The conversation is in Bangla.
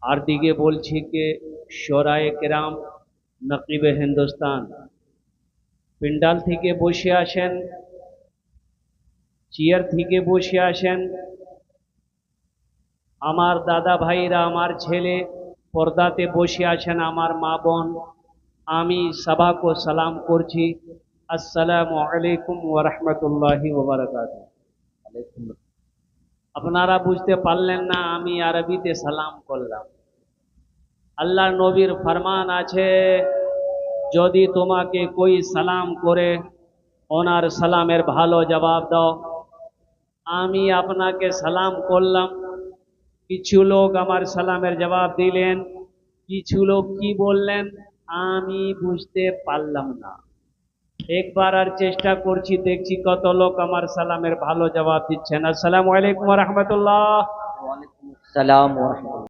আর দিকে বলছি যে শোরায়ে কেরাম, নকিবে হিন্দুস্তান পিন্ডাল থেকে বসে আসেন, চেয়ার থেকে বসে আসেন। আমার দাদা ভাইরা, আমার ছেলে পর্দাতে বসে আছেন, আমার মা বোন, আমি সবাইকে সালাম করছি। আসসালামু আলাইকুম ওয়া রাহমাতুল্লাহি ওয়া বারাকাতুহু। আপনারা বুঝতে পারলেন না, আমি আরবিতে সালাম করলাম। আল্লাহ নবীর ফরমান আছে, যদি তোমাকে কই সালাম করে ওনার সালামের ভালো জবাব দাও। আমি আপনাকে সালাম করলাম, কিছু লোক আমার সালামের জবাব দিলেন, কিছু লোক কি বললেন আমি বুঝতে পারলাম না। একবার আর চেষ্টা করছি, দেখছি কত লোক আমার সালামের ভালো জবাব দিচ্ছেন। আসসালামু আলাইকুম ওয়া রাহমাতুল্লাহ। ওয়ালাইকুম আসসালাম ওয়া রাহমাতুল্লাহ।